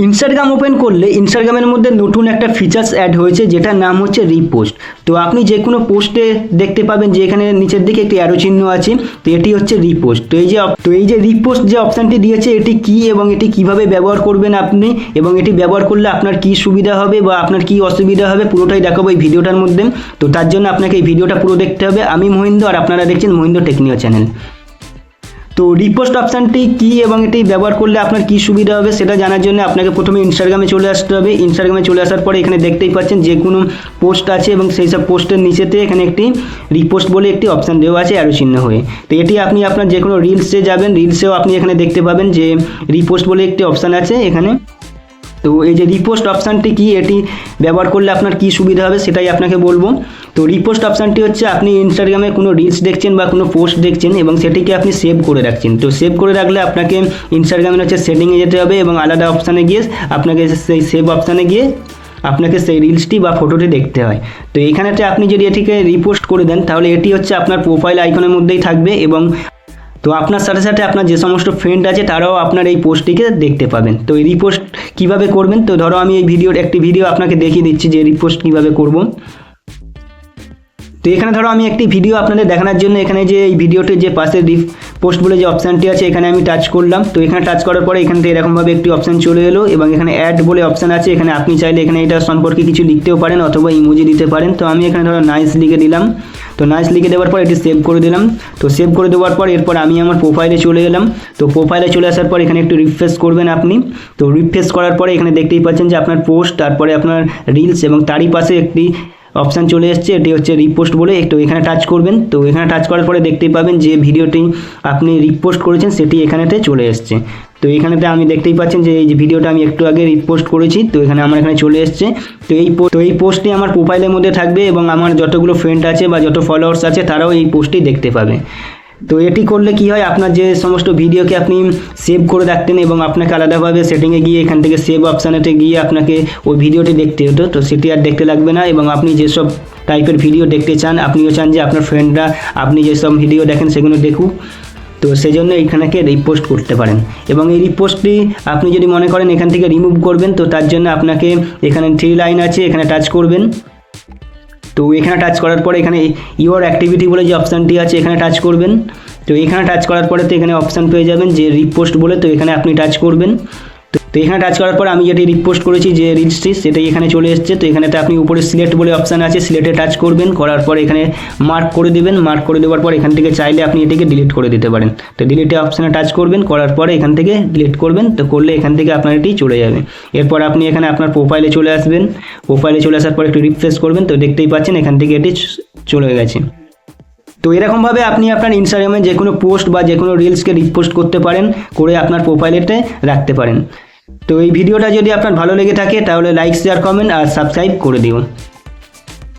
Instagram open করলে ইনস্টাগ্রামের মধ্যে নতুন একটা ফিচার্স অ্যাড হয়েছে যেটার নাম হচ্ছে রিপোস্ট। তো আপনি যে কোনো পোস্টে দেখতে পাবেন যে এখানে নিচের দিকে একটি অ্যারো চিহ্ন আছে, তো এটি হচ্ছে রিপোস্ট। তো এই যে রিপোস্ট যে অপশানটি দিয়েছে এটি কি এবং এটি কিভাবে ব্যবহার করবেন আপনি, এবং এটি ব্যবহার করলে আপনার কি সুবিধা হবে বা আপনার কি অসুবিধা হবে পুরোটাই দেখাবো এই ভিডিওটার মধ্যে। তো তার জন্য আপনাকে এই ভিডিওটা পুরো দেখতে হবে। আমি মহিন্দ্র আর আপনারা দেখছেন মহিন্দ্র টেকনিও চ্যানেল। তো রিপোস্ট অপশানটি কী এবং এটি ব্যবহার করলে আপনার কী সুবিধা হবে সেটা জানার জন্য আপনাকে প্রথমে ইনস্টাগ্রামে চলে আসতে হবে। ইনস্টাগ্রামে চলে আসার পরে এখানে দেখতেই পাচ্ছেন যে কোনো পোস্ট আছে এবং সেই সব পোস্টের নিচেতে এখানে একটি রিপোস্ট বলে একটি অপশান দেওয়া আছে অ্যারো চিহ্ন হয়ে। তো এটি আপনি আপনার যে কোনো রিলসে যাবেন, রিলসেও আপনি এখানে দেখতে পাবেন যে রিপোস্ট বলে একটি অপশান আছে এখানে। তো এই যে রিপোস্ট অপশানটি কি, এটি ব্যবহার করলে আপনার কি সুবিধা হবে সেটাই আপনাকে বলবো। তো রিপোস্ট অপশানটি হচ্ছে আপনি ইনস্টাগ্রামে কোনো রিলস দেখছেন বা কোনো পোস্ট দেখছেন এবং সেটিকে আপনি সেভ করে রাখছেন। তো সেভ করে রাখলে আপনাকে ইনস্টাগ্রামের হচ্ছে সেটিংয়ে যেতে হবে এবং আলাদা অপশানে গিয়ে আপনাকে সেই সেভ অপশানে গিয়ে আপনাকে সেই রিলসটি বা ফটোটি দেখতে হয়। তো এইখানেতে আপনি যদি এটিকে রিপোস্ট করে দেন তাহলে এটি হচ্ছে আপনার প্রোফাইল আইকনের মধ্যেই থাকবে এবং তো আপনার সাথে সাথে আপনার যে সমস্ত ফ্রেন্ড আছে তারাও আপনার এই পোস্টটিকে দেখতে পাবেন। তো এই রিপোস্ট কীভাবে করবেন, তো ধরো আমি এই একটি ভিডিও আপনাকে দেখিয়ে দিচ্ছি যে রিপোস্ট কীভাবে করব। তো এখানে ধরো আমি একটি ভিডিও আপনাদের দেখানোর জন্য এখানে যে এই ভিডিওটির যে পাশে রিপোস্ট বলে যে অপশানটি আছে এখানে আমি টাচ করলাম। তো এখানে টাচ করার পরে এখান থেকে এরকমভাবে একটি অপশান চলে এলো এবং এখানে অ্যাড বলে অপশান আছে। এখানে আপনি চাইলে এখানে এটা সম্পর্কে কিছু লিখতেও পারেন অথবা ইমোজি দিতে পারেন। তো আমি এখানে ধরো নাইস লিখে দিলাম। তো নাইস লিখে দেওয়ার পর এটি সেভ করে দিলাম। তো সেভ করে দেওয়ার পর এরপর আমি আমার প্রোফাইলে চলে এলাম। তো প্রোফাইলে চলে আসার পর এখানে একটু রিফ্রেশ করবেন আপনি। তো রিফ্রেশ করার পরে এখানে দেখতেই পাচ্ছেন যে আপনার পোস্ট, তারপরে আপনার রিলস এবং তারই পাশে একটি অপশান চলে এসছে, এটি হচ্ছে রিপোস্ট বলে। একটু এখানে টাচ করবেন। তো এখানে টাচ করার পরে দেখতেই পাবেন যে ভিডিওটি আপনি রিপোস্ট করেছেন সেটি এখানেতে চলে এসছে। তো এখানেতে আমি দেখতেই পাচ্ছেন যে এই যে ভিডিওটা আমি একটু আগে রিপোস্ট করেছি, তো এখানে আমার এখানে চলে এসছে। তো এই পোস্টটি আমার প্রোফাইলের মধ্যে থাকবে এবং আমার যতগুলো ফ্রেন্ড আছে বা যত ফলোয়ার্স আছে তারাও এই পোস্টটি দেখতে পাবে। তো এটি করলে কি হয়, আপনার যে সমস্ত ভিডিওকে আপনি সেভ করে রাখতেন এবং আপনাকে আলাদাভাবে সেটিংয়ে গিয়ে এখান থেকে সেভ অপশানেতে গিয়ে আপনাকে ওই ভিডিওটি দেখতে হতো, তো সেটি আর দেখতে লাগবে না। এবং আপনি যেসব টাইপের ভিডিও দেখতে চান, আপনিও চান যে আপনার ফ্রেন্ডরা আপনি যেসব ভিডিও দেখেন সেগুলো দেখুক, তো সেই জন্য এইখানেকে রিপোস্ট করতে পারেন। এবং এই রিপোস্টটি আপনি যদি মনে করেন এখান থেকে রিমুভ করবেন, তো তার জন্য আপনাকে এখানে 3 লাইন আছে, এখানে টাচ করবেন। তো এখানে টাচ করার পরে এখানে ইওর অ্যাক্টিভিটি বলে যে অপশানটি আছে এখানে টাচ করবেন। তো এখানে টাচ করার পরে তো এখানে অপশান পেয়ে যাবেন যে রিপোস্ট বলে, তো এখানে আপনি টাচ করবেন। তো এখানে টাচ করার পর আমি যেটি রিপোস্ট করেছি যে রিলসটি সেটাই এখানে চলে এসেছে। তো এখানেতে আপনি উপরে সিলেক্ট বলে অপশান আছে, সিলেক্টে টাচ করবেন। করার পর এখানে মার্ক করে দেবেন। মার্ক করে দেওয়ার পর এখান থেকে চাইলে আপনি এটিকে ডিলিট করে দিতে পারেন। তো ডিলিটে অপশানে টাচ করবেন, করার পরে এখান থেকে ডিলিট করবেন। তো করলে এখান থেকে আপনার এটি চলে যাবে। এরপর আপনি এখানে আপনার প্রোফাইলে চলে আসবেন। প্রোফাইলে চলে আসার পর একটু রিফ্রেশ করবেন। তো দেখতেই পাচ্ছেন এখান থেকে এটি চলে গেছে। তো এরকমভাবে আপনি আপনার ইনস্টাগ্রামে যে কোনো পোস্ট বা যে কোনো রিলসকে রিপোস্ট করতে পারেন, করে আপনার প্রোফাইলেতে রাখতে পারেন। তো এই ভিডিওটা যদি আপনার ভালো লেগে থাকে তাহলে লাইক, শেয়ার, কমেন্ট আর সাবস্ক্রাইব করে দিও।